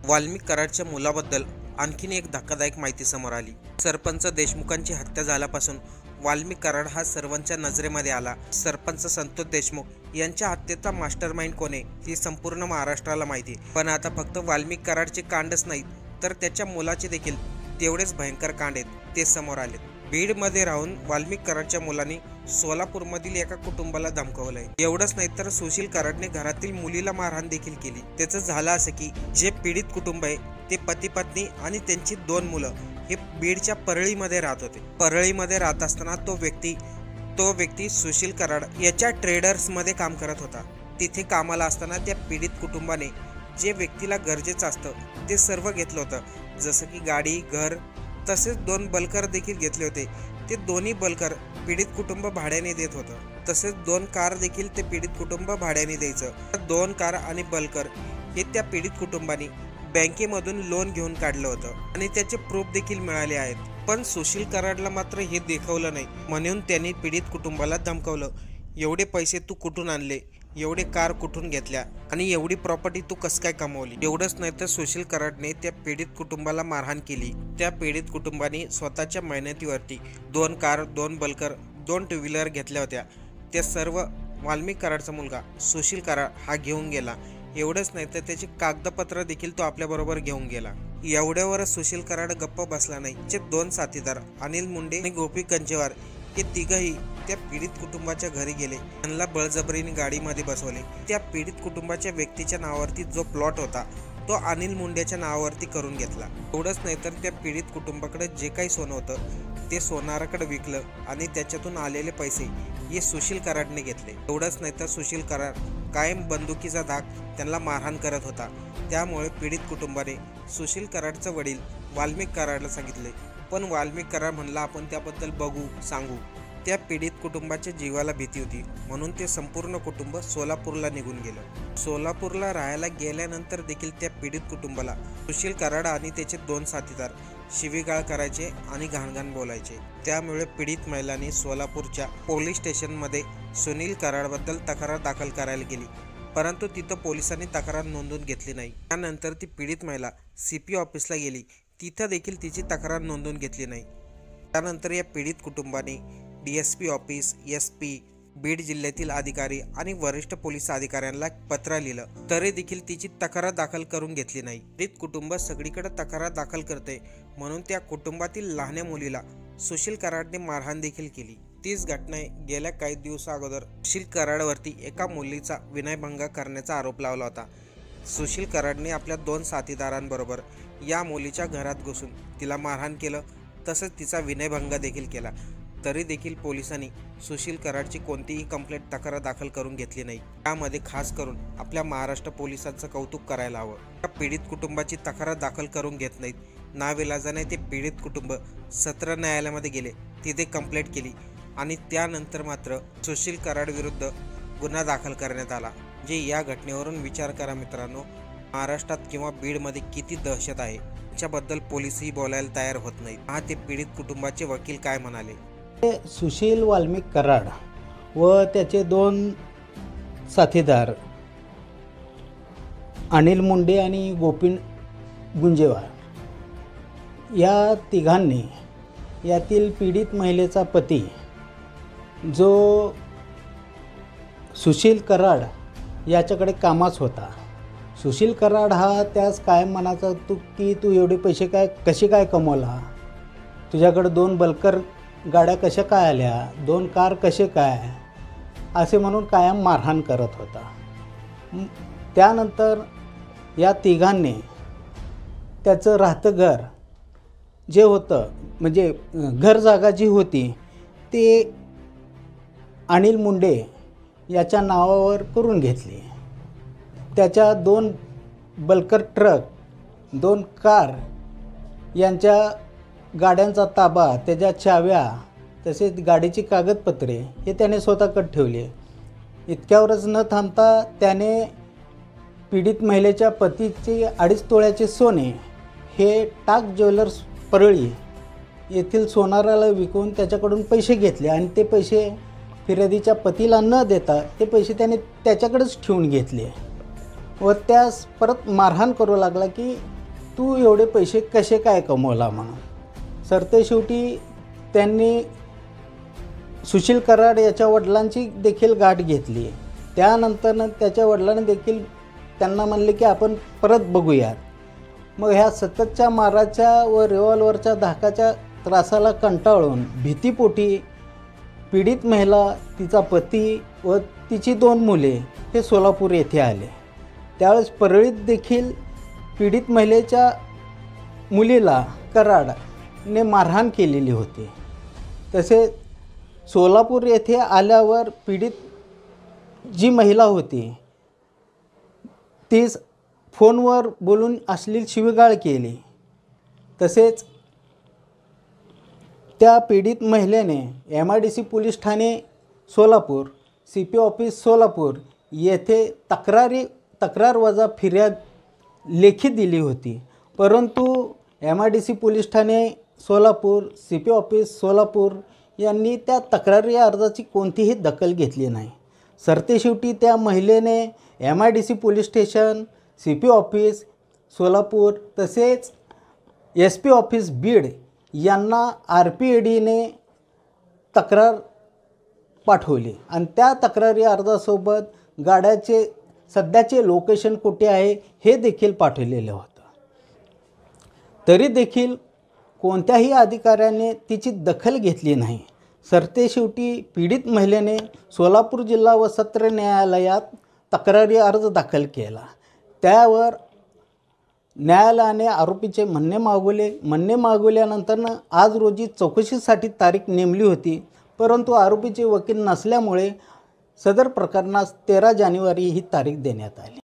वाल्मिक कराडच्या मुलाबद्दल आणखीन एक धक्कादायक माहिती समोर आली। सरपंच देशमुखांची हत्या झाल्यापासून वाल्मिक कराड हा सर्वांच्या नजरेमध्ये आला। सरपंच संतोष देशमुख यांच्या हत्येचा मास्टरमाइंड कोण आहे ही संपूर्ण महाराष्ट्राला माहिती, पण आता फक्त वाल्मिक कराडचे कांडच नाहीत तर त्याच्या मुलाचे देखील तेवढेच भयंकर कांड आहेत ते समोर आले। बीडमध्ये राहून वाल्मिक कराडच्या मुलांनी सोलापूरमधील एका कुटुंबाला धमकावलंय। एवढंच नाही तर सुशील कराडने घरातील मुलीला मारहाण देखील केली। त्याचं झालं असं की जे पीडित कुटुंब आहे ते पती पत्नी आणि त्यांची 2 मुलं हे बीडच्या परळीमध्ये राहत होते। परळीमध्ये राहत असताना तो व्यक्ती सुशील कराड याच्या ट्रेडर्समध्ये काम करत होता। तिथे कामाला असताना त्या पीडित कुटुंबाने जे व्यक्तीला गरजेचं असतं ते सर्व घेतलं होतं, जसं की गाडी, घर, तसेच 2 बलकर देखील घेतले होते। ते दोन्ही बलकर पीडित कुटुंब भाड्याने देत होतं। तसेच 2 कार देखील ते पीडित कुटुंब भाड्याने द्यायचं। 2 कार आणि बलकर हे त्या पीडित कुटुंबाने बँकेमधून लोन घेऊन काढलं होतं आणि त्याचे प्रूफ देखील मिळाले आहेत। पण सुशील कराडला मात्र हे दाखवलं नाही, म्हणून त्यांनी पीडित कुटुंबाला धमकावलं। एवढे पैसे तू कुठून आणले, एवढे कार कुठून घेतल्या आणि एवढी प्रॉपर्टी तू कसं काय कमावली। एवढंच नाही तर सुशील कराडने त्या पीडित कुटुंबाला मारहाण केली। त्या पीडित कुटुंबाने स्वतःच्या मेहनतीवरती 2 कार, 2 बलकर, 2 टू व्हीलर घेतल्या होत्या। ते सर्व वाल्मिक कराडचा मुलगा सुशील कराड हा घेऊन गेला। एवढंच नाही तर त्याची कागदपत्र देखील तो आपल्याबरोबर घेऊन गेला। एवढ्यावरच सुशील कराड गप्प बसला नाही। जे 2 साथीदार अनिल मुंडे आणि गोपी कंचेवार हे तिघही त्या पीडित कुटुंबाच्या घरी गेले। त्यांना बळजबरीने गाडीमध्ये बसवले। त्या पीडित कुटुंबाच्या व्यक्तीच्या नावावरती जो प्लॉट होता तो अनिल मुंडेच्या नावावरती करून घेतला। एवढंच नाही तर त्या पीडित कुटुंबाकडे जे काही सोनं होतं ते सोनाराकडे विकलं आणि त्याच्यातून आलेले पैसे हे सुशील कराडने घेतले। एवढंच नाही तर सुशील कराड कायम बंदुकीचा धाक त्यांना मारहाण करत होता। त्यामुळे पीडित कुटुंबाने सुशील कराडचं वडील वाल्मिक कराडला सांगितले, पण वाल्मिक कराड म्हणला आपण त्याबद्दल बघू सांगू। त्या पीडित कुटुंबाच्या जीवाला भीती होती, म्हणून ते संपूर्ण कुटुंब सोलापूरला निघून गेलं। सोलापूरला राहायला गेल्यानंतर देखील त्या पीडित कुटुंबाला सुशील कराड आणि त्याचे 2 साथीदार शिवीगाळ करायचे आणि घाणघाण बोलायचे। त्यामुळे पीडित महिलांनी सोलापूरच्या पोलीस स्टेशनमध्ये सुनील कराडबद्दल तक्रार दाखल करायला गेली, परंतु तिथं पोलिसांनी तक्रार नोंदवून घेतली नाही। त्यानंतर ती पीडित महिला CP ऑफिसला गेली, तिथं देखील तिची तक्रार नोंदवून घेतली नाही। त्यानंतर या पीडित कुटुंबाने DSP ऑफिस, SP, बीड जिल्ह्यातील अधिकारी आणि वरिष्ठ पोलीस अधिकाऱ्यांना पत्र लिहिलं, तरी देखील तिची तक्रार दाखल करून घेतली नाही। पीडित कुटुंब सगळीकडे तक्रार दाखल करते, म्हणून त्या कुटुंबातील लहान्या मुलीला सुशील कराडने मारहाण देखील केली। तीच घटना गेल्या काही दिवसाअगोदर सुशील कराडवरती एका मुलीचा विनयभंग करण्याचा आरोप लावला होता। सुशील कराडने आपल्या 2 साथीदारांबरोबर या मुलीच्या घरात घुसून तिला मारहाण केलं, तसंच तिचा विनयभंग देखील केला। तरी देखील पोलिसांनी सुशील कराडची कोणतीही कंप्लेंट तक्रार दाखल करून घेतली नाही। त्यामध्ये खास करून आपल्या महाराष्ट्र पोलिसांचं कौतुक करायला हवं। त्या पीडित कुटुंबाची तक्रार दाखल करून घेत नाहीत। नाविलाजाने ते पीडित कुटुंब सत्र न्यायालयामध्ये गेले, तिथे कंप्लेंट केली आणि त्यानंतर मात्र सुशील कराड विरुद्ध गुन्हा दाखल करण्यात आला। जे या घटनेवरून विचार करा मित्रांनो, महाराष्ट्रात किंवा बीडमध्ये किती दहशत आहे। त्याच्याबद्दल पोलिसही बोलायला तयार होत नाहीत। हा ते पीडित कुटुंबाचे वकील काय म्हणाले? सुशील वाल्मिक कराड व त्याचे 2 साथीदार अनिल मुंडे आणि गोपी गुंजेवार या तिघांनी यातील पीडित महिलेचा पती जो सुशील कराड याच्याकडे कामाच होता। सुशील कराड हा त्यास कायम म्हणायचा की तू एवढे पैसे कसे काय कमवला, तुझ्याकडे 2 बलकर गाड्या कशा काय आल्या, 2 कार कसे काय, असे म्हणून कायम मारहाण करत होता। त्यानंतर या तिघांनी त्याचं राहतं घर जे होतं म्हणजे घर जागा जी होती ते अनिल मुंडे याच्या नावावर करून घेतली। त्याच्या 2 बलकर ट्रक, 2 कार यांच्या गाड्यांचा ताबा, त्याच्या चाव्या, तसेच गाडीची कागदपत्रे हे त्याने स्वतःकडे ठेवले। इतक्यावरच न थांबता त्याने पीडित महिलेच्या पतीचे 2.5 तोळ्याचे सोने हे टाक ज्वेलर्स परळी येथील सोनाराला विकून त्याच्याकडून पैसे घेतले आणि ते पैसे फिर्यादीच्या पतीला न देता ते पैसे त्याने त्याच्याकडेच ठेवून घेतले। व त्यास परत मारहाण करू लागला की तू एवढे पैसे कसे काय कमवला म्हणून. सरतेशेवटी त्यांनी सुशील कराड याच्या वडिलांची देखील गाठ घेतली. त्यानंतर त्याच्या वडिलांनी देखील त्यांना म्हणले की आपण परत बघूयात. मग ह्या सततच्या माराच्या व रिव्हॉल्वरच्या धाकाच्या त्रासाला कंटाळून भीतीपोटी पीडित महिला, तिचा पती व तिची 2 मुले हे सोलापूर येथे आले. त्यावेळेस परळीत देखील पीडित महिलेच्या मुलीला कराडने मारहाण केलेली होती. तसेच सोलापूर येथे आल्यावर पीडित जी महिला होती तीच फोनवर बोलून अश्लील शिवीगाळ केली. तसेच त्या पीडित महिलेने MIDC police Thane Solapur, CP office Solapur येथे तक्रार वजा फिर्याद लेखी दिली होती. परंतु MIDC police Thane Solapur, CP office Solapur यांनी त्या तक्रारी अर्जाची कोणतीही दखल घेतली नाही. सरतेशेवटी त्या महिलेने MIDC police station, CP office Solapur तसेच SP ऑफिस बीड यांना RPADने तक्रार पाठवली आणि त्या तक्रारी अर्जासोबत गाड्याचे सध्याचे लोकेशन कुठे आहे हे देखील पाठवलेलं होतं. तरी देखील कोणत्याही अधिकाऱ्याने तिची दखल घेतली नाही. सरतेशेवटी पीडित महिलेने सोलापूर जिल्हा व सत्र न्यायालयात तक्रारी अर्ज दाखल केला. त्यावर न्यायालयाने आरोपीचे म्हणणे मागवल्यानंतर आज रोजी चौकशीसाठी तारीख नेमली होती. परंतु आरोपीचे वकील नसल्यामुळे सदर प्रकरणास 13 जानेवारी ही तारीख देण्यात आली.